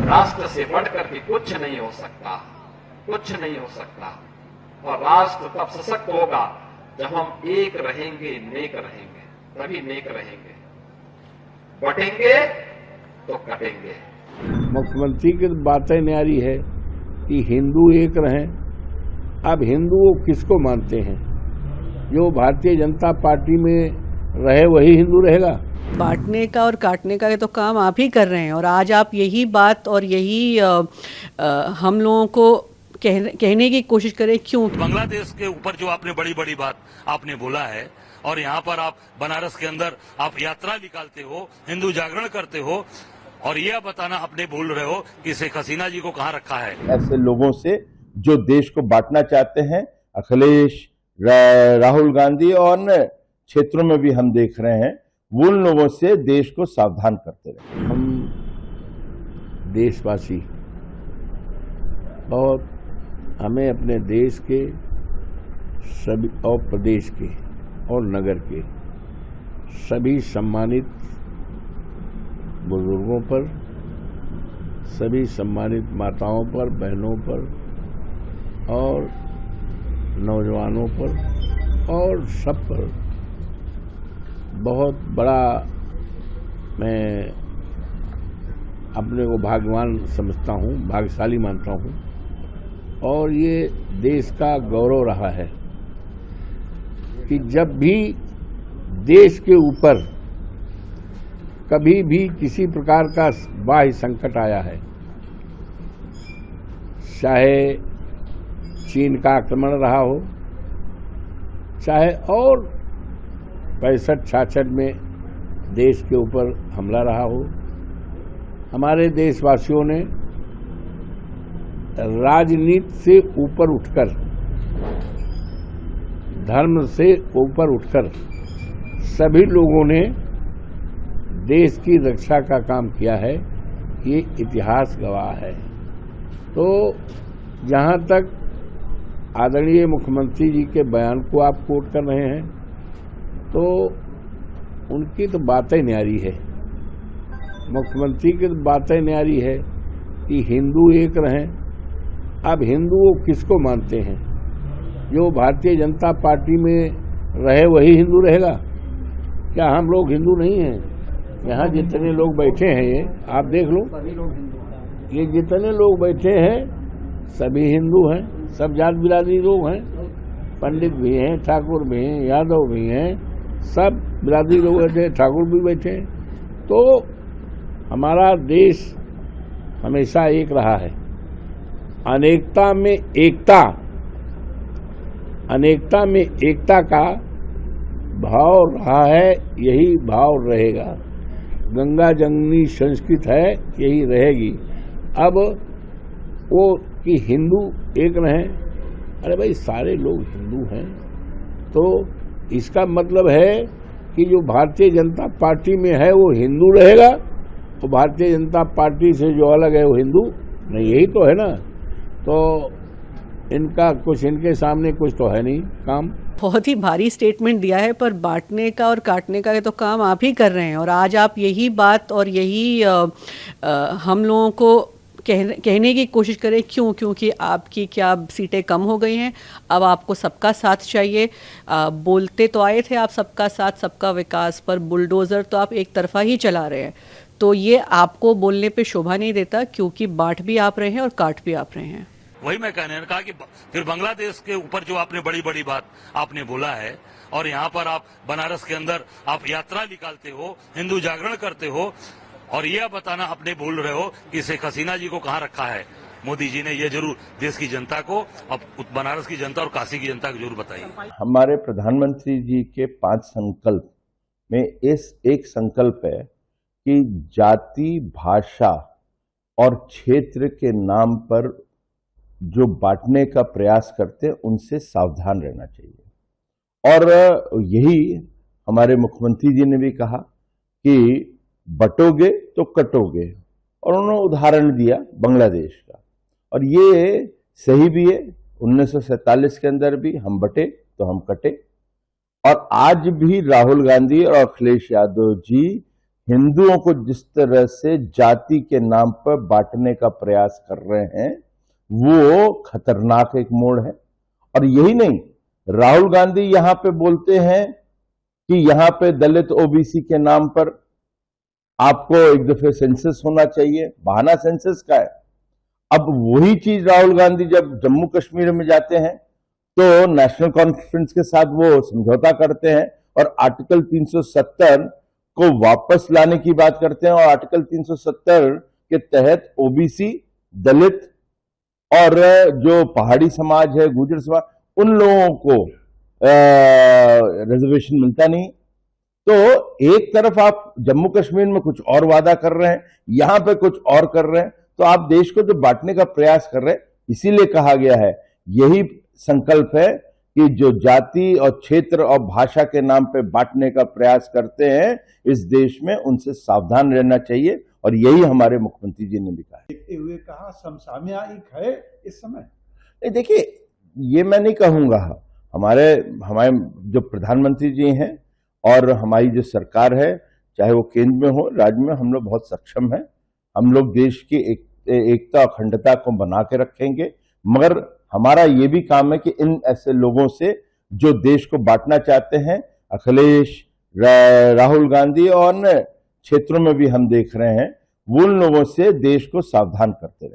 राष्ट्र से बढ़कर के कुछ नहीं हो सकता, कुछ नहीं हो सकता। और राष्ट्र तब सशक्त होगा जब हम एक रहेंगे, नेक रहेंगे, तभी नेक रहेंगे। बटेंगे तो कटेंगे। मुख्यमंत्री की बातें न्यारी है कि हिंदू एक रहें। अब हिंदू वो किसको मानते हैं? जो भारतीय जनता पार्टी में रहे वही हिंदू रहेगा। बांटने का और काटने का तो काम आप ही कर रहे हैं, और आज आप यही बात और यही हम लोगों को कहने की कोशिश करें। क्यों? बांग्लादेश के ऊपर जो आपने बड़ी बड़ी बात आपने बोला है, और यहाँ पर आप बनारस के अंदर आप यात्रा निकालते हो, हिंदू जागरण करते हो, और ये बताना अपने भूल रहे हो कि शेख हसीना जी को कहाँ रखा है। ऐसे लोगों से जो देश को बांटना चाहते हैं, अखिलेश, राहुल गांधी और अन्य क्षेत्रों में भी हम देख रहे हैं, वो उन लोगों से देश को सावधान करते रहे। हम देशवासी और हमें अपने देश के सभी और प्रदेश के और नगर के सभी सम्मानित बुजुर्गों पर, सभी सम्मानित माताओं पर, बहनों पर और नौजवानों पर और सब पर बहुत बड़ा मैं अपने को भाग्यवान समझता हूँ, भाग्यशाली मानता हूँ। और ये देश का गौरव रहा है कि जब भी देश के ऊपर कभी भी किसी प्रकार का बाह्य संकट आया है, चाहे चीन का आक्रमण रहा हो, चाहे और 65-66 में देश के ऊपर हमला रहा हो, हमारे देशवासियों ने राजनीति से ऊपर उठकर, धर्म से ऊपर उठकर सभी लोगों ने देश की रक्षा का काम किया है। ये इतिहास गवाह है। तो जहां तक आदरणीय मुख्यमंत्री जी के बयान को आप कोट कर रहे हैं, तो उनकी तो बातें न्यारी है। मुख्यमंत्री की तो बातें न्यारी है कि हिंदू एक रहें। अब हिंदू वो किसको मानते हैं? जो भारतीय जनता पार्टी में रहे वही हिंदू रहेगा। क्या हम लोग हिंदू नहीं हैं? यहाँ जितने लोग बैठे हैं, ये आप देख लो, ये जितने लोग बैठे हैं सभी हिंदू हैं, सब जात बिरादरी लोग हैं, पंडित भी हैं, ठाकुर भी हैं, यादव भी हैं, सब बिरादरी लोग बैठे हैं, ठाकुर भी बैठे हैं। तो हमारा देश हमेशा एक रहा है। अनेकता में एकता, अनेकता में एकता का भाव रहा है, यही भाव रहेगा। गंगा जमुनी संस्कृत है, यही रहेगी। अब वो कि हिंदू एक रहें, अरे भाई सारे लोग हिंदू हैं, तो इसका मतलब है कि जो भारतीय जनता पार्टी में है वो हिंदू रहेगा, तो भारतीय जनता पार्टी से जो अलग है वो हिंदू नहीं, यही तो है ना। तो इनका कुछ, इनके सामने कुछ तो है नहीं काम। बहुत ही भारी स्टेटमेंट दिया है, पर बांटने का और काटने का तो काम आप ही कर रहे हैं, और आज आप यही बात और यही हम लोगों को कहने की कोशिश करें। क्यों? क्योंकि आपकी क्या सीटें कम हो गई हैं, अब आपको सबका साथ चाहिए। बोलते तो आए थे आप सबका साथ सबका विकास, पर बुलडोज़र तो आप एक तरफा ही चला रहे हैं। तो ये आपको बोलने पे शोभा नहीं देता, क्योंकि बांट भी आप रहे हैं और काट भी आप रहे हैं। वही मैं कहने कहा कि फिर बांग्लादेश के ऊपर जो आपने बड़ी बड़ी बात आपने बोला है, और यहाँ पर आप बनारस के अंदर आप यात्रा निकालते हो, हिंदू जागरण करते हो, और ये बताना अपने भूल रहे हो कि शेख हसीना जी को कहाँ रखा है मोदी जी ने। ये जरूर देश की जनता को, अब बनारस की जनता और काशी की जनता को जरूर बताइए। हमारे प्रधानमंत्री जी के 5 संकल्प में इस एक संकल्प है कि जाति, भाषा और क्षेत्र के नाम पर जो बांटने का प्रयास करते हैं उनसे सावधान रहना चाहिए। और यही हमारे मुख्यमंत्री जी ने भी कहा कि बटोगे तो कटोगे, और उन्होंने उदाहरण दिया बांग्लादेश का, और ये सही भी है। 1947 के अंदर भी हम बटे तो हम कटे, और आज भी राहुल गांधी और अखिलेश यादव जी हिंदुओं को जिस तरह से जाति के नाम पर बांटने का प्रयास कर रहे हैं वो खतरनाक एक मोड़ है। और यही नहीं, राहुल गांधी यहां पे बोलते हैं कि यहां पे दलित ओबीसी के नाम पर आपको एक दफे सेंसस होना चाहिए। बहाना सेंसस का है। अब वही चीज राहुल गांधी जब जम्मू कश्मीर में जाते हैं तो नेशनल कॉन्फ्रेंस के साथ वो समझौता करते हैं और आर्टिकल 370 को वापस लाने की बात करते हैं और आर्टिकल 370 के तहत ओबीसी, दलित और जो पहाड़ी समाज है, गुर्जर समाज, उन लोगों को रिजर्वेशन मिलता नहीं। तो एक तरफ आप जम्मू कश्मीर में कुछ और वादा कर रहे हैं, यहां पे कुछ और कर रहे हैं, तो आप देश को जो बांटने का प्रयास कर रहे हैं। इसीलिए कहा गया है, यही संकल्प है कि जो जाति और क्षेत्र और भाषा के नाम पे बांटने का प्रयास करते हैं इस देश में, उनसे सावधान रहना चाहिए। और यही हमारे मुख्यमंत्री जी ने भी कहा है। देखते हुए कहा समसामयिक है इस समय। नहीं, देखिए, ये मैं नहीं कहूंगा। हमारे जो प्रधानमंत्री जी हैं और हमारी जो सरकार है, चाहे वो केंद्र में हो, राज्य में, हम लोग बहुत सक्षम हैं। हम लोग देश की एकता और अखंडता को बना के रखेंगे। मगर हमारा ये भी काम है कि इन ऐसे लोगों से जो देश को बांटना चाहते हैं, अखिलेश, राहुल गांधी और क्षेत्रों में भी हम देख रहे हैं, वो उन लोगों से देश को सावधान करते रहे।